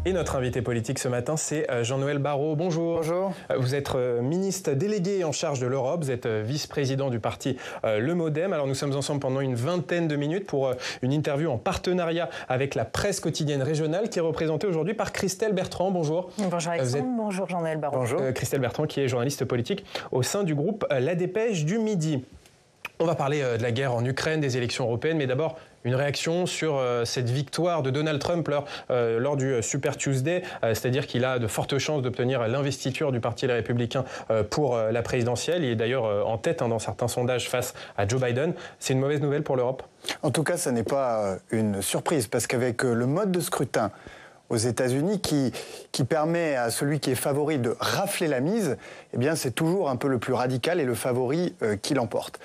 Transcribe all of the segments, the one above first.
Et notre invité politique ce matin, c'est Jean-Noël Barrot. Bonjour. Bonjour. Vous êtes ministre délégué en charge de l'Europe, vous êtes vice-président du parti Le Modem. Alors nous sommes ensemble pendant une vingtaine de minutes pour une interview en partenariat avec la presse quotidienne régionale qui est représentée aujourd'hui par Christelle Bertrand. Bonjour. Bonjour Alexandre, bonjour Jean-Noël Barrot. Bonjour. Christelle Bertrand qui est journaliste politique au sein du groupe La Dépêche du Midi. On va parler de la guerre en Ukraine, des élections européennes, mais d'abord une réaction sur cette victoire de Donald Trump lors du Super Tuesday, c'est-à-dire qu'il a de fortes chances d'obtenir l'investiture du Parti Les Républicains pour la présidentielle. Il est d'ailleurs en tête dans certains sondages face à Joe Biden. C'est une mauvaise nouvelle pour l'Europe ? En tout cas, ça n'est pas une surprise, parce qu'avec le mode de scrutin aux États-Unis qui permet à celui qui est favori de rafler la mise, eh bien c'est toujours un peu le plus radical et le favori qui l'emporte.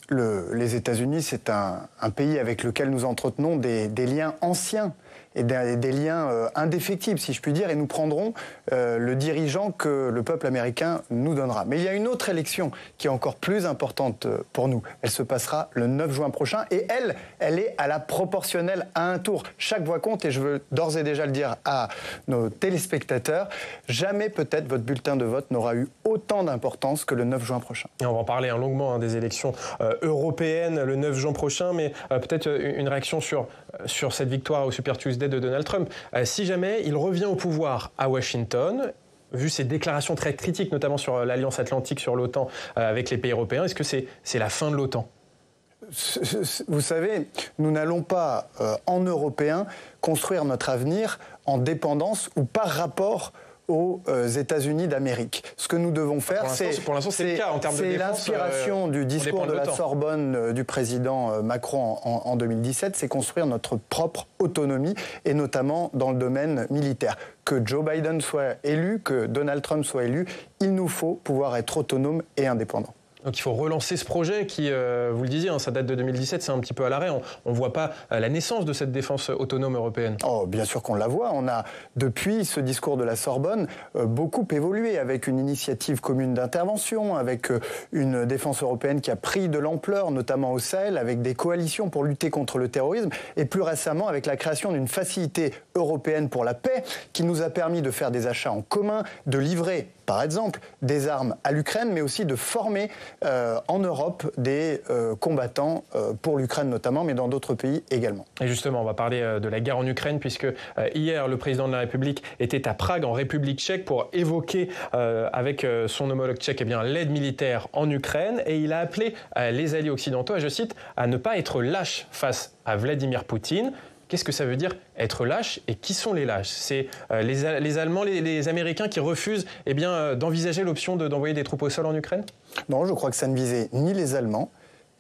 Les États-Unis, c'est un pays avec lequel nous entretenons des liens anciens et des liens indéfectibles, si je puis dire, et nous prendrons le dirigeant que le peuple américain nous donnera. Mais il y a une autre élection qui est encore plus importante pour nous. Elle se passera le 9 juin prochain et elle est à la proportionnelle à un tour. Chaque voix compte et je veux d'ores et déjà le dire à nos téléspectateurs, jamais peut-être votre bulletin de vote n'aura eu autant d'importance que le 9 juin prochain. Et on va en parler longuement des élections européennes le 9 juin prochain, mais peut-être une réaction sur cette victoire au Super Tuesday de Donald Trump. Si jamais il revient au pouvoir à Washington, vu ses déclarations très critiques, notamment sur l'Alliance Atlantique, sur l'OTAN, avec les pays européens, est-ce que c'est la fin de l'OTAN ? Vous savez, nous n'allons pas, en Européens, construire notre avenir en dépendance ou par rapport aux États-Unis d'Amérique. Ce que nous devons faire, c'est l'inspiration du discours de la Sorbonne du président Macron en 2017, c'est construire notre propre autonomie, et notamment dans le domaine militaire. Que Joe Biden soit élu, que Donald Trump soit élu, il nous faut pouvoir être autonome et indépendant. Donc il faut relancer ce projet qui, vous le disiez, ça date de 2017, c'est un petit peu à l'arrêt. On ne voit pas la naissance de cette défense autonome européenne. Oh, bien sûr qu'on la voit. On a, depuis ce discours de la Sorbonne, beaucoup évolué avec une initiative commune d'intervention, avec une défense européenne qui a pris de l'ampleur, notamment au Sahel, avec des coalitions pour lutter contre le terrorisme, et plus récemment avec la création d'une facilité européenne pour la paix qui nous a permis de faire des achats en commun, de livrer, par exemple, des armes à l'Ukraine, mais aussi de former en Europe des combattants pour l'Ukraine notamment, mais dans d'autres pays également. Et justement, on va parler de la guerre en Ukraine, puisque hier, le président de la République était à Prague, en République tchèque, pour évoquer avec son homologue tchèque l'aide militaire en Ukraine. Et il a appelé les alliés occidentaux, et je cite, à ne pas être lâches face à Vladimir Poutine. Qu'est-ce que ça veut dire être lâche et qui sont les lâches ? C'est les Allemands, les Américains qui refusent d'envisager l'option d'envoyer des troupes au sol en Ukraine ? Non, je crois que ça ne visait ni les Allemands,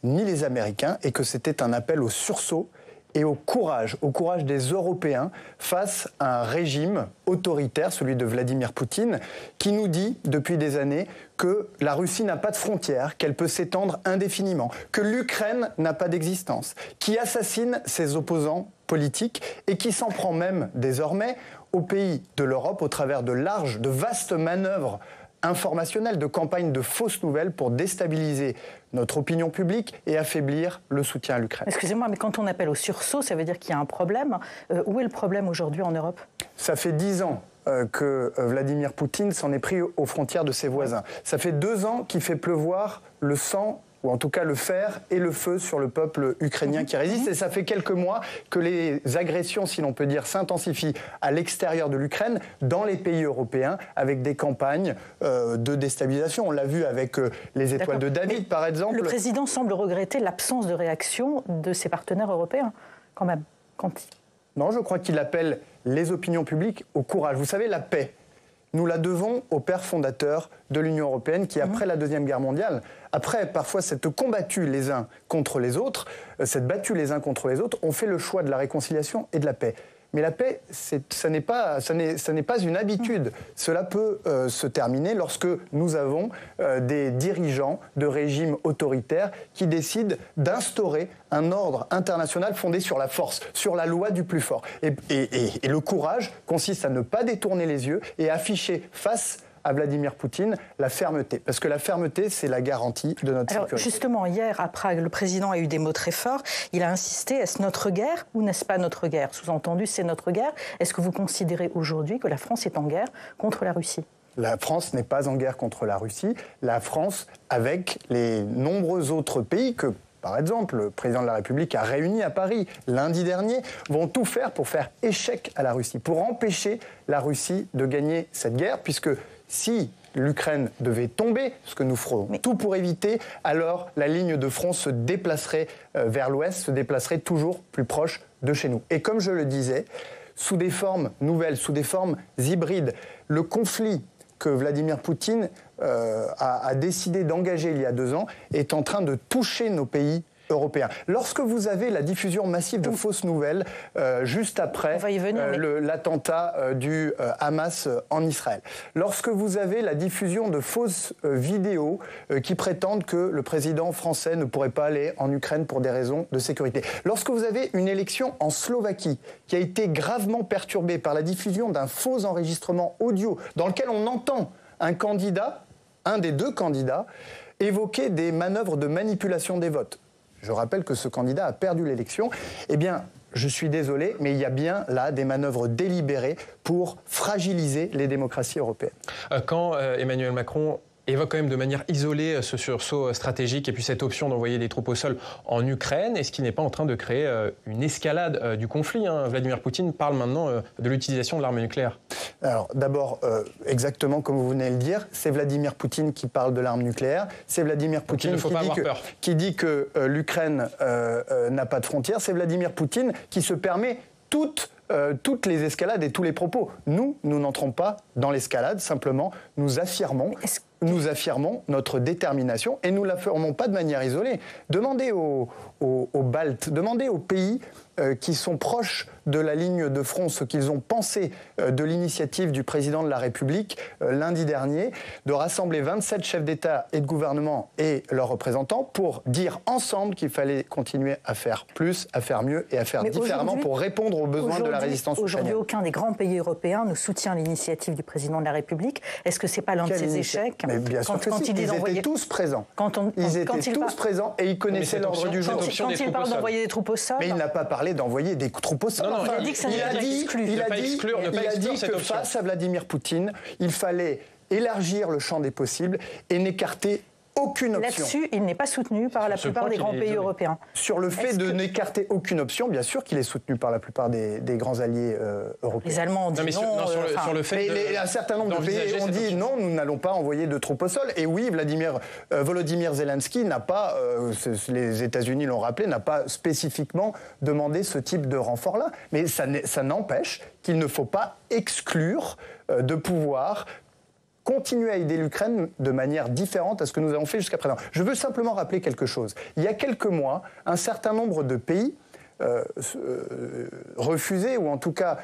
ni les Américains, et que c'était un appel au sursaut et au courage des Européens face à un régime autoritaire, celui de Vladimir Poutine, qui nous dit depuis des années que la Russie n'a pas de frontières, qu'elle peut s'étendre indéfiniment, que l'Ukraine n'a pas d'existence, qui assassine ses opposants politiques et qui s'en prend même désormais aux pays de l'Europe au travers de vastes manœuvres informationnelles, de campagnes de fausses nouvelles pour déstabiliser notre opinion publique et affaiblir le soutien à l'Ukraine. Excusez-moi, mais quand on appelle au sursaut, ça veut dire qu'il y a un problème. Où est le problème aujourd'hui en Europe ? Ça fait 10 ans que Vladimir Poutine s'en est pris aux frontières de ses voisins. Ça fait 2 ans qu'il fait pleuvoir le sang, ou en tout cas le fer et le feu sur le peuple ukrainien qui résiste. Et ça fait quelques mois que les agressions, si l'on peut dire, s'intensifient à l'extérieur de l'Ukraine, dans les pays européens, avec des campagnes de déstabilisation. On l'a vu avec les étoiles de David, par exemple. Le président semble regretter l'absence de réaction de ses partenaires européens, quand même. Non, je crois qu'il appelle les opinions publiques au courage. Vous savez, la paix, nous la devons aux pères fondateurs de l'Union européenne qui, après la Deuxième Guerre mondiale, après parfois s'être combattus les uns contre les autres, ont fait le choix de la réconciliation et de la paix. Mais la paix, ça n'est pas une habitude. Cela peut se terminer lorsque nous avons des dirigeants de régimes autoritaires qui décident d'instaurer un ordre international fondé sur la force, sur la loi du plus fort. Et le courage consiste à ne pas détourner les yeux et afficher face à Vladimir Poutine la fermeté. Parce que la fermeté, c'est la garantie de notre sécurité. Justement, hier, à Prague, le président a eu des mots très forts. Il a insisté, est-ce notre guerre ou n'est-ce pas notre guerre? Sous-entendu, c'est notre guerre. Est-ce que vous considérez aujourd'hui que la France est en guerre contre la Russie? La France n'est pas en guerre contre la Russie. La France, avec les nombreux autres pays que, par exemple, le président de la République a réuni à Paris lundi dernier, vont tout faire pour faire échec à la Russie, pour empêcher la Russie de gagner cette guerre, puisque si l'Ukraine devait tomber, ce que nous ferons tout pour éviter, alors la ligne de front se déplacerait vers l'ouest, se déplacerait toujours plus proche de chez nous. Et comme je le disais, sous des formes nouvelles, sous des formes hybrides, le conflit que Vladimir Poutine a décidé d'engager il y a 2 ans est en train de toucher nos pays européens. Lorsque vous avez la diffusion massive de fausses nouvelles juste après l'attentat du Hamas en Israël, lorsque vous avez la diffusion de fausses vidéos qui prétendent que le président français ne pourrait pas aller en Ukraine pour des raisons de sécurité, lorsque vous avez une élection en Slovaquie qui a été gravement perturbée par la diffusion d'un faux enregistrement audio dans lequel on entend un candidat, un des 2 candidats, évoquer des manœuvres de manipulation des votes. Je rappelle que ce candidat a perdu l'élection. Eh bien, je suis désolé, mais il y a bien là des manœuvres délibérées pour fragiliser les démocraties européennes. Quand Emmanuel Macron évoque quand même de manière isolée ce sursaut stratégique et puis cette option d'envoyer des troupes au sol en Ukraine, est-ce qu'il n'est pas en train de créer une escalade du conflit, hein? Vladimir Poutine parle maintenant de l'utilisation de l'arme nucléaire. Alors d'abord, exactement comme vous venez de le dire, c'est Vladimir Poutine qui parle de l'arme nucléaire, c'est Vladimir Poutine qui dit que l'Ukraine n'a pas de frontières, c'est Vladimir Poutine qui se permet toutes les escalades et tous les propos. Nous n'entrons pas dans l'escalade, simplement nous affirmons notre détermination et nous ne la ferons pas de manière isolée. Demandez aux Baltes, demandez aux pays qui sont proches de la ligne de front ce qu'ils ont pensé de l'initiative du président de la République lundi dernier de rassembler 27 chefs d'État et de gouvernement et leurs représentants pour dire ensemble qu'il fallait continuer à faire plus, à faire mieux et à faire différemment pour répondre aux besoins de la résistance ukrainienne. Aujourd'hui, aucun des grands pays européens ne soutient l'initiative du président de la République. Est-ce que ce n'est pas l'un de ces échecs? Mais bien sûr que si. Ils étaient tous présents. Ils étaient tous présents et ils connaissaient l'ordre du jour. Quand il parle d'envoyer des troupes au sol... Mais il n'a pas parlé d'envoyer des troupes au sol. Non, il a dit que ça n'était pas exclu. Il a dit que face à Vladimir Poutine, il fallait élargir le champ des possibles et n'écarter aucune option. Là-dessus, il n'est pas soutenu par la plupart des grands pays européens. Sur le fait de n'écarter aucune option, bien sûr qu'il est soutenu par la plupart des grands alliés européens. Les Allemands ont dit non. Sur le fait mais un certain nombre de pays ont dit non, nous n'allons pas envoyer de troupes au sol. Et oui, Volodymyr Zelensky n'a pas, les États-Unis l'ont rappelé, n'a pas spécifiquement demandé ce type de renfort-là. Mais ça n'empêche qu'il ne faut pas exclure de pouvoir continuer à aider l'Ukraine de manière différente à ce que nous avons fait jusqu'à présent. Je veux simplement rappeler quelque chose. Il y a quelques mois, un certain nombre de pays refusaient, ou en tout cas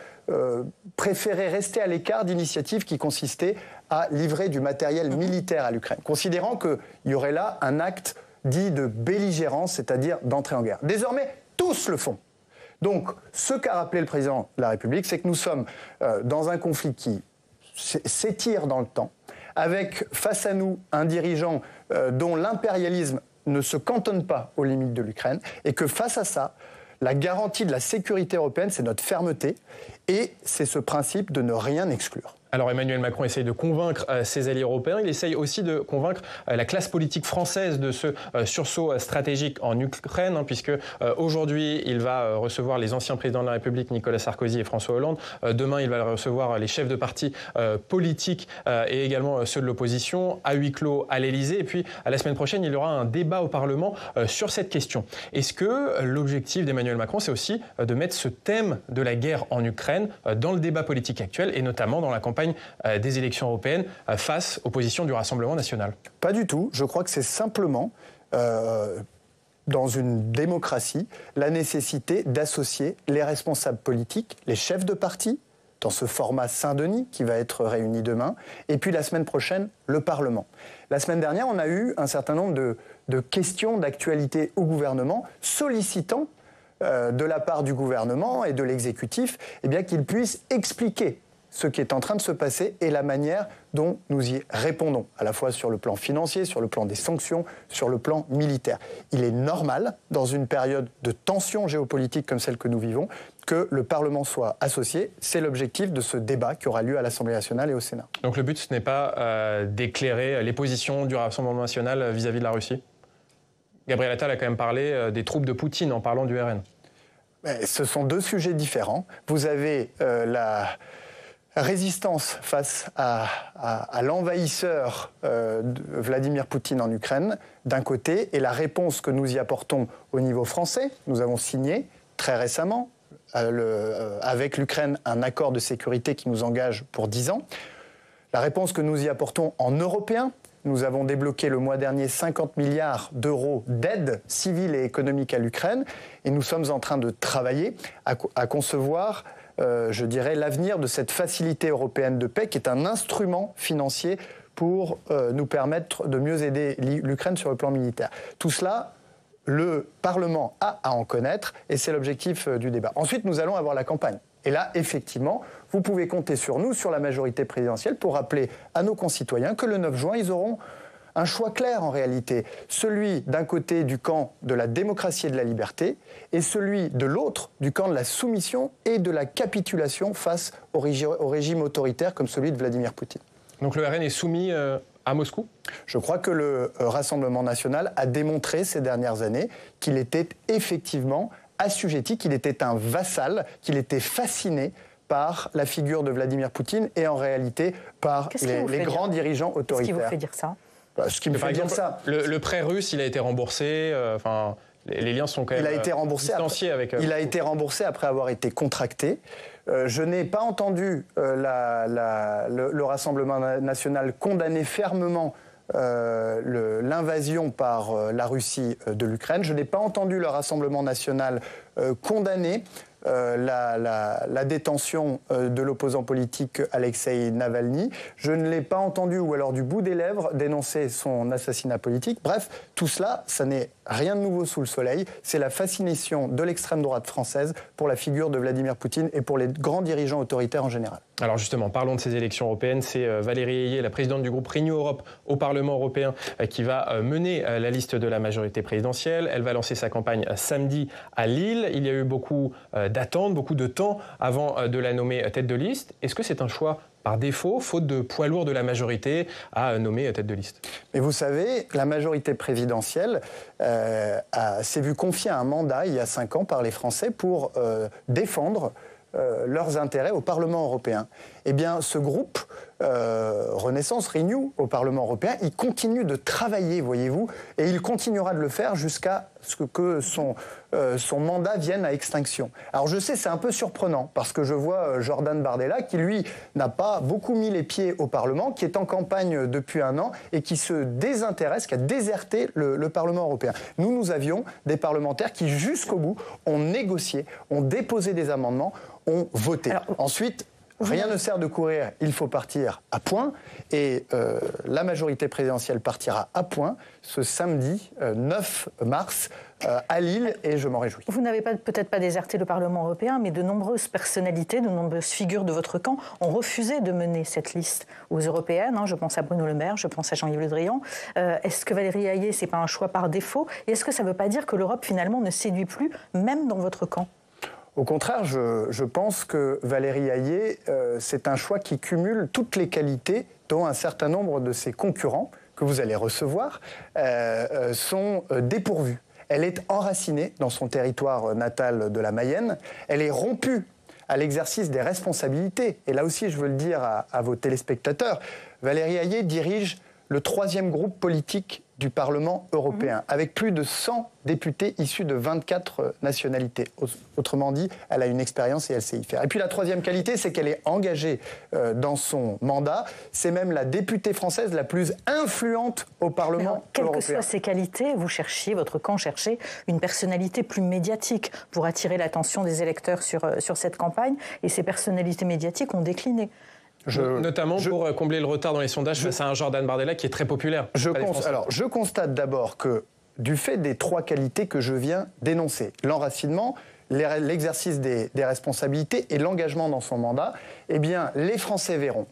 préféraient rester à l'écart d'initiatives qui consistaient à livrer du matériel militaire à l'Ukraine, considérant qu'il y aurait là un acte dit de belligérance, c'est-à-dire d'entrée en guerre. Désormais, tous le font. Donc, ce qu'a rappelé le président de la République, c'est que nous sommes dans un conflit qui s'étire dans le temps, avec face à nous un dirigeant dont l'impérialisme ne se cantonne pas aux limites de l'Ukraine, et que face à ça, la garantie de la sécurité européenne, c'est notre fermeté, et c'est ce principe de ne rien exclure. Alors Emmanuel Macron essaye de convaincre ses alliés européens, il essaye aussi de convaincre la classe politique française de ce sursaut stratégique en Ukraine, puisque aujourd'hui il va recevoir les anciens présidents de la République, Nicolas Sarkozy et François Hollande. Demain il va recevoir les chefs de partis politiques et également ceux de l'opposition à huis clos à l'Élysée. Et puis la semaine prochaine il y aura un débat au Parlement sur cette question. Est-ce que l'objectif d'Emmanuel Macron c'est aussi de mettre ce thème de la guerre en Ukraine dans le débat politique actuel et notamment dans la campagne des élections européennes face aux positions du Rassemblement national? Pas du tout. Je crois que c'est simplement, dans une démocratie, la nécessité d'associer les responsables politiques, les chefs de parti, dans ce format Saint-Denis qui va être réuni demain, et puis la semaine prochaine, le Parlement. La semaine dernière, on a eu un certain nombre de questions d'actualité au gouvernement sollicitant de la part du gouvernement et de l'exécutif, eh bien, qu'ils puissent expliquer ce qui est en train de se passer et la manière dont nous y répondons, à la fois sur le plan financier, sur le plan des sanctions, sur le plan militaire. Il est normal, dans une période de tension géopolitique comme celle que nous vivons, que le Parlement soit associé. C'est l'objectif de ce débat qui aura lieu à l'Assemblée nationale et au Sénat. Donc le but, ce n'est pas d'éclairer les positions du Rassemblement national vis-à-vis de la Russie ? Gabriel Attal a quand même parlé des troupes de Poutine en parlant du RN. Ce sont deux sujets différents. Vous avez la résistance face à l'envahisseur Vladimir Poutine en Ukraine, d'un côté, et la réponse que nous y apportons au niveau français. Nous avons signé très récemment avec l'Ukraine un accord de sécurité qui nous engage pour 10 ans. La réponse que nous y apportons en européen. Nous avons débloqué le mois dernier 50 milliards d'euros d'aide civile et économique à l'Ukraine et nous sommes en train de travailler à concevoir, je dirais, l'avenir de cette facilité européenne de paix qui est un instrument financier pour nous permettre de mieux aider l'Ukraine sur le plan militaire. Tout cela, le Parlement a à en connaître et c'est l'objectif du débat. Ensuite, nous allons avoir la campagne. Et là, effectivement, vous pouvez compter sur nous, sur la majorité présidentielle, pour rappeler à nos concitoyens que le 9 juin, ils auront un choix clair en réalité. Celui d'un côté du camp de la démocratie et de la liberté, et celui de l'autre du camp de la soumission et de la capitulation face au régime autoritaire comme celui de Vladimir Poutine. Donc le RN est soumis à Moscou ? Je crois que le Rassemblement national a démontré ces dernières années qu'il était effectivement assujetti, qu'il était un vassal, qu'il était fasciné par la figure de Vladimir Poutine et en réalité par les grands dirigeants autoritaires. Qu'est-ce qui vous fait dire ça ? Ce qui me fait dire ça. Le prêt russe, il a été remboursé. Les liens sont quand même distanciés avec. Il a été remboursé après avoir été contracté. Je n'ai pas entendu le Rassemblement national condamner fermement l'invasion par la Russie de l'Ukraine. Je n'ai pas entendu le Rassemblement national condamner la détention de l'opposant politique Alexei Navalny. Je ne l'ai pas entendu, ou alors du bout des lèvres, dénoncer son assassinat politique. Bref, tout cela, ça n'est rien de nouveau sous le soleil. C'est la fascination de l'extrême droite française pour la figure de Vladimir Poutine et pour les grands dirigeants autoritaires en général. Alors justement, parlons de ces élections européennes. C'est Valérie Ayé, la présidente du groupe Renew Europe au Parlement européen, qui va mener la liste de la majorité présidentielle. Elle va lancer sa campagne samedi à Lille. Il y a eu beaucoup d'attentes, beaucoup de temps avant de la nommer tête de liste. Est-ce que c'est un choix par défaut, faute de poids lourd de la majorité, à nommer tête de liste? Mais vous savez, la majorité présidentielle s'est vue confier un mandat il y a 5 ans par les Français pour défendre leurs intérêts au Parlement européen. Eh bien, ce groupe, Renaissance, Renew, au Parlement européen, il continue de travailler, voyez-vous, et il continuera de le faire jusqu'à ce que son mandat vienne à extinction. Alors je sais, c'est un peu surprenant, parce que je vois Jordan Bardella, qui lui n'a pas beaucoup mis les pieds au Parlement, qui est en campagne depuis 1 an, et qui se désintéresse, qui a déserté le Parlement européen. Nous avions des parlementaires qui, jusqu'au bout, ont négocié, ont déposé des amendements, ont voté. Ensuite, rien ne sert de courir, il faut partir à point. Et la majorité présidentielle partira à point ce samedi 9 mars à Lille, et je m'en réjouis. Vous n'avez peut-être pas déserté le Parlement européen, mais de nombreuses personnalités, de nombreuses figures de votre camp ont refusé de mener cette liste aux européennes. Je pense à Bruno Le Maire, je pense à Jean-Yves Le Drian. Est-ce que Valérie Ayé, ce n'est pas un choix par défaut? Et est-ce que ça ne veut pas dire que l'Europe, finalement, ne séduit plus, même dans votre camp? Au contraire, je pense que Valérie Ayé, c'est un choix qui cumule toutes les qualités dont un certain nombre de ses concurrents, que vous allez recevoir, sont dépourvus. Elle est enracinée dans son territoire natal de la Mayenne. Elle est rompue à l'exercice des responsabilités. Et là aussi, je veux le dire à vos téléspectateurs, Valérie Ayé dirige le 3e groupe politique du Parlement européen, avec plus de 100 députés issus de 24 nationalités. Autrement dit, elle a une expérience et elle sait y faire. Et puis la 3e qualité, c'est qu'elle est engagée dans son mandat. C'est même la députée française la plus influente au Parlement européen. Quelles que soient ses qualités, votre camp cherchait une personnalité plus médiatique pour attirer l'attention des électeurs sur cette campagne. Et ces personnalités médiatiques ont décliné. Notamment pour combler le retard dans les sondages face à un Jordan Bardella qui est très populaire. Je constate d'abord que, du fait des 3 qualités que je viens d'énoncer, l'enracinement, l'exercice des responsabilités et l'engagement dans son mandat, eh bien, les Français verront,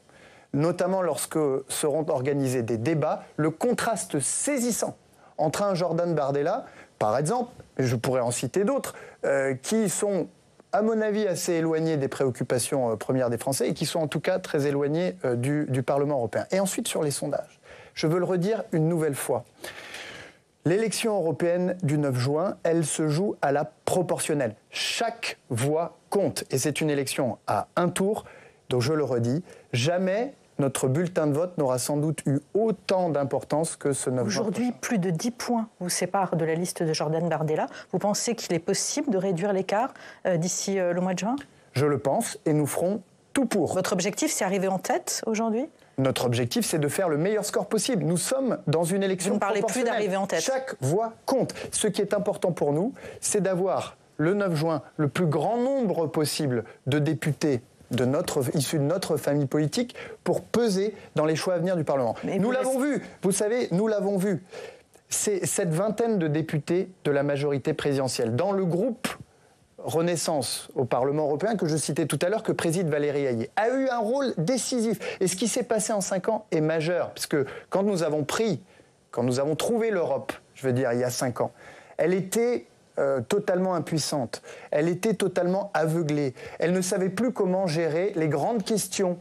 notamment lorsque seront organisés des débats, le contraste saisissant entre un Jordan Bardella, par exemple, et je pourrais en citer d'autres, qui sont, à mon avis, assez éloignés des préoccupations premières des Français et qui sont en tout cas très éloignés du Parlement européen. Et ensuite, sur les sondages, je veux le redire une nouvelle fois. L'élection européenne du 9 juin, elle se joue à la proportionnelle. Chaque voix compte. Et c'est une élection à un tour. Donc je le redis, jamais notre bulletin de vote n'aura sans doute eu autant d'importance que ce 9 juin. Aujourd'hui, plus de 10 points vous séparent de la liste de Jordan Bardella. Vous pensez qu'il est possible de réduire l'écart d'ici le mois de juin ? Je le pense et nous ferons tout pour. Votre objectif, c'est arriver en tête aujourd'hui ? Notre objectif, c'est de faire le meilleur score possible. Nous sommes dans une élection proportionnelle. Vous ne parlez plus d'arriver en tête. Chaque voix compte. Ce qui est important pour nous, c'est d'avoir le 9 juin le plus grand nombre possible de députés issus de notre famille politique pour peser dans les choix à venir du Parlement. Nous l'avons vu, vous savez, nous l'avons vu. C'est cette vingtaine de députés de la majorité présidentielle dans le groupe Renaissance au Parlement européen que je citais tout à l'heure, que préside Valérie Hayé, a eu un rôle décisif. Et ce qui s'est passé en 5 ans est majeur, parce que quand nous avons trouvé l'Europe, je veux dire il y a 5 ans, elle était totalement impuissante, elle était totalement aveuglée, elle ne savait plus comment gérer les grandes questions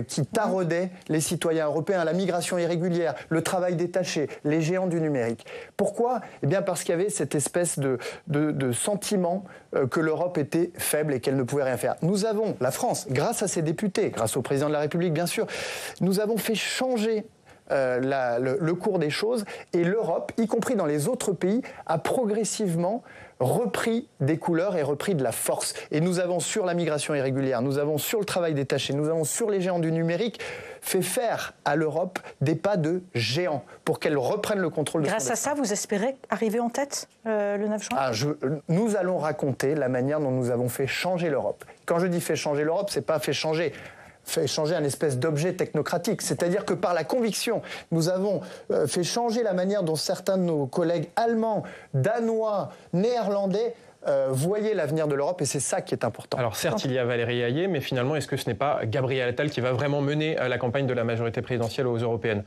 qui taraudaient les citoyens européens, la migration irrégulière, le travail détaché, les géants du numérique. Pourquoi ? Eh bien parce qu'il y avait cette espèce de sentiment que l'Europe était faible et qu'elle ne pouvait rien faire. Nous avons, la France, grâce à ses députés, grâce au président de la République bien sûr, nous avons fait changer le cours des choses et l'Europe, y compris dans les autres pays, a progressivement repris des couleurs et repris de la force. Et nous avons sur la migration irrégulière, nous avons sur le travail détaché, nous avons sur les géants du numérique fait faire à l'Europe des pas de géants pour qu'elle reprenne le contrôle de son destin. Grâce à ça, vous espérez arriver en tête le 9 juin ? Nous allons raconter la manière dont nous avons fait changer l'Europe. Quand je dis fait changer l'Europe, c'est pas fait changer un espèce d'objet technocratique. C'est-à-dire que par la conviction, nous avons fait changer la manière dont certains de nos collègues allemands, danois, néerlandais voyaient l'avenir de l'Europe et c'est ça qui est important. Alors certes, il y a Valérie Hayé, mais finalement, est-ce que ce n'est pas Gabriel Attal qui va vraiment mener la campagne de la majorité présidentielle aux européennes ?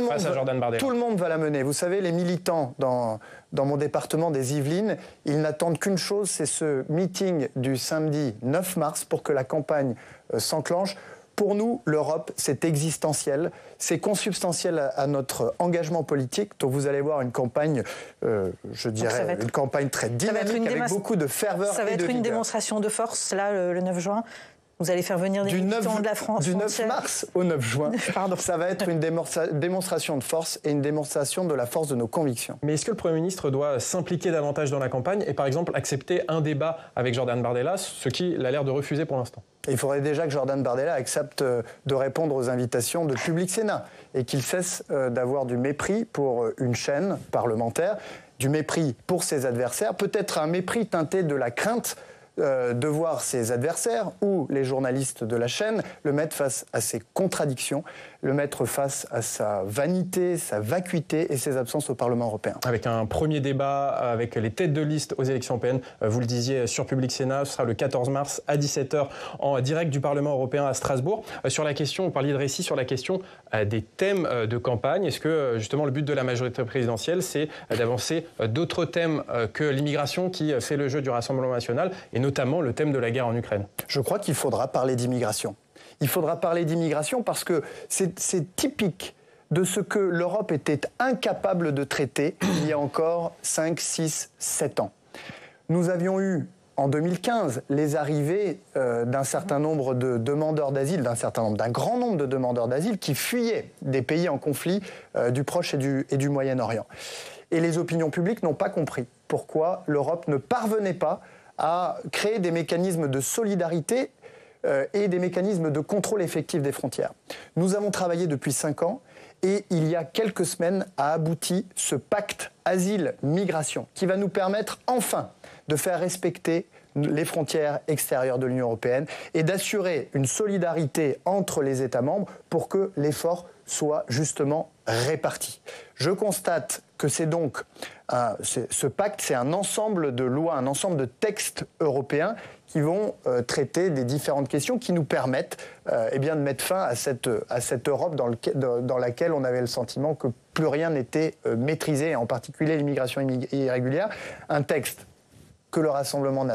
Face à Jordan Bardella. Tout le monde va la mener. Vous savez, les militants dans mon département des Yvelines, ils n'attendent qu'une chose, c'est ce meeting du samedi 9 mars pour que la campagne s'enclenche. Pour nous, l'Europe, c'est existentiel, c'est consubstantiel à notre engagement politique. Donc vous allez voir une campagne, je dirais, une campagne très dynamique avec beaucoup de ferveur et de Ça va être une vigueur. démonstration de force, là, le 9 juin. Vous allez faire venir des militants de la France du 9 entière. mars au 9 juin. Ça va être une démonstration de force et une démonstration de la force de nos convictions. Mais est-ce que le Premier ministre doit s'impliquer davantage dans la campagne et par exemple accepter un débat avec Jordan Bardella, ce qu'il a l'air de refuser pour l'instant ? Il faudrait déjà que Jordan Bardella accepte de répondre aux invitations de Public Sénat et qu'il cesse d'avoir du mépris pour une chaîne parlementaire, du mépris pour ses adversaires, peut-être un mépris teinté de la crainte de voir ses adversaires ou les journalistes de la chaîne le mettre face à ses contradictions, le mettre face à sa vanité, sa vacuité et ses absences au Parlement européen. Avec un premier débat avec les têtes de liste aux élections européennes, vous le disiez, sur Public Sénat, ce sera le 14 mars à 17h en direct du Parlement européen à Strasbourg. Sur la question, vous parliez de récit, sur la question des thèmes de campagne, est-ce que justement le but de la majorité présidentielle, c'est d'avancer d'autres thèmes que l'immigration qui fait le jeu du Rassemblement national et notamment le thème de la guerre en Ukraine ? Je crois qu'il faudra parler d'immigration. Il faudra parler d'immigration parce que c'est typique de ce que l'Europe était incapable de traiter il y a encore 5, 6, 7 ans. Nous avions eu en 2015 les arrivées d'un certain nombre de demandeurs d'asile, d'un grand nombre de demandeurs d'asile qui fuyaient des pays en conflit du Proche et du Moyen-Orient. Et les opinions publiques n'ont pas compris pourquoi l'Europe ne parvenait pas à créer des mécanismes de solidarité et des mécanismes de contrôle effectif des frontières. Nous avons travaillé depuis 5 ans et il y a quelques semaines a abouti ce pacte asile-migration qui va nous permettre enfin de faire respecter les frontières extérieures de l'Union européenne et d'assurer une solidarité entre les États membres pour que l'effort soit justement réparti. Je constate que c'est donc ce pacte, c'est un ensemble de lois, un ensemble de textes européens qui vont traiter des différentes questions qui nous permettent de mettre fin à cette Europe dans laquelle on avait le sentiment que plus rien n'était maîtrisé, en particulier l'immigration irrégulière. Un texte que le Rassemblement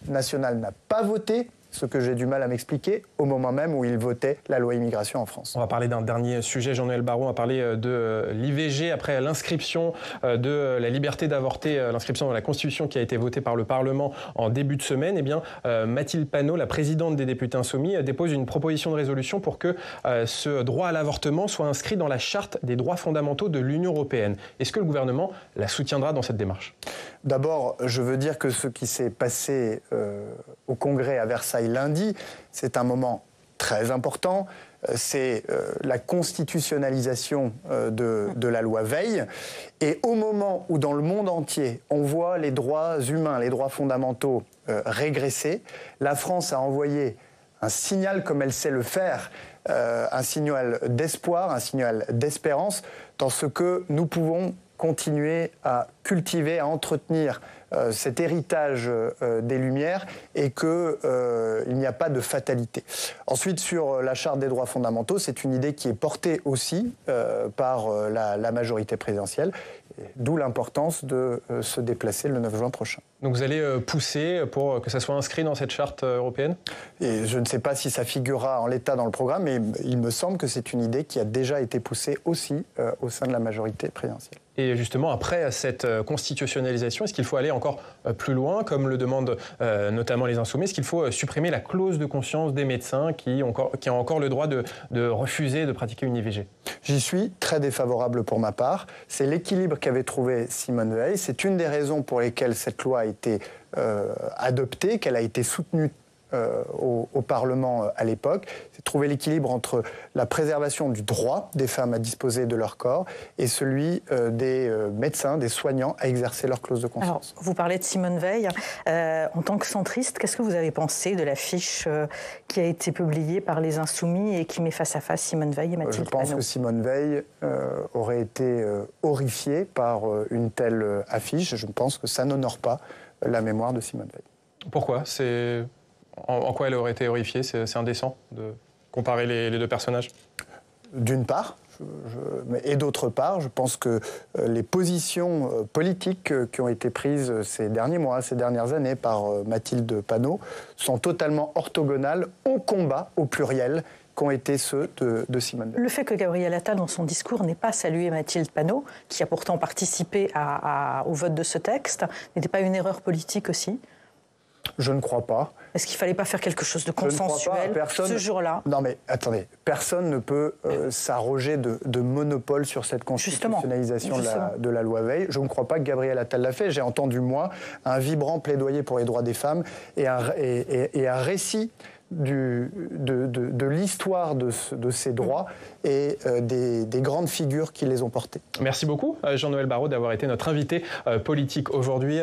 national n'a pas voté, ce que j'ai du mal à m'expliquer, au moment même où il votait la loi immigration en France. On va parler d'un dernier sujet, Jean-Noël Barrot, on va parler de l'IVG après l'inscription de la liberté d'avorter, l'inscription dans la Constitution qui a été votée par le Parlement en début de semaine. Eh bien, Mathilde Panot, la présidente des députés Insoumis, dépose une proposition de résolution pour que ce droit à l'avortement soit inscrit dans la Charte des droits fondamentaux de l'Union européenne. Est-ce que le gouvernement la soutiendra dans cette démarche ? D'abord, je veux dire que ce qui s'est passé au Congrès à Versailles lundi, c'est un moment très important. C'est la constitutionnalisation de la loi Veil. Et au moment où dans le monde entier, on voit les droits humains, les droits fondamentaux régresser, la France a envoyé un signal comme elle sait le faire, un signal d'espoir, un signal d'espérance dans ce que nous pouvons continuer à cultiver, à entretenir cet héritage des Lumières et qu'il n'y a pas de fatalité. Ensuite, sur la Charte des droits fondamentaux, c'est une idée qui est portée aussi par la majorité présidentielle, d'où l'importance de se déplacer le 9 juin prochain. Donc vous allez pousser pour que ça soit inscrit dans cette charte européenne ? Et je ne sais pas si ça figurera en l'état dans le programme, mais il me semble que c'est une idée qui a déjà été poussée aussi au sein de la majorité présidentielle. Et justement, après cette constitutionnalisation, est-ce qu'il faut aller encore plus loin, comme le demandent notamment les Insoumis ? Est-ce qu'il faut supprimer la clause de conscience des médecins qui ont encore le droit de refuser de pratiquer une IVG ? J'y suis très défavorable pour ma part. C'est l'équilibre qu'avait trouvé Simone Veil. C'est une des raisons pour lesquelles cette loi a été adoptée, qu'elle a été soutenue au Parlement à l'époque. C'est trouver l'équilibre entre la préservation du droit des femmes à disposer de leur corps et celui des médecins, des soignants à exercer leur clause de conscience. Alors, vous parlez de Simone Veil. En tant que centriste, qu'est-ce que vous avez pensé de l'affiche qui a été publiée par les Insoumis et qui met face à face Simone Veil et Mathilde Panot ? Je pense que Simone Veil aurait été horrifiée par une telle affiche. Je pense que ça n'honore pas la mémoire de Simone Veil. Pourquoi ? En quoi elle aurait été horrifiée ? C'est indécent de comparer les deux personnages ? D'une part, et d'autre part, je pense que les positions politiques qui ont été prises ces derniers mois, ces dernières années par Mathilde Panot sont totalement orthogonales au combat, au pluriel, qu'ont été ceux de Simone Veil. Le fait que Gabriel Attal, dans son discours, n'ait pas salué Mathilde Panot, qui a pourtant participé au vote de ce texte, n'était pas une erreur politique aussi ? Je ne crois pas. Est-ce qu'il ne fallait pas faire quelque chose de consensuel ce jour-là ? Non mais attendez, personne ne peut s'arroger de monopole sur cette constitutionnalisation de la loi Veil. Je ne crois pas que Gabriel Attal l'a fait. J'ai entendu, moi, un vibrant plaidoyer pour les droits des femmes et un récit de l'histoire de ces droits et des grandes figures qui les ont portés. Merci beaucoup, Jean-Noël Barrot, d'avoir été notre invité politique aujourd'hui.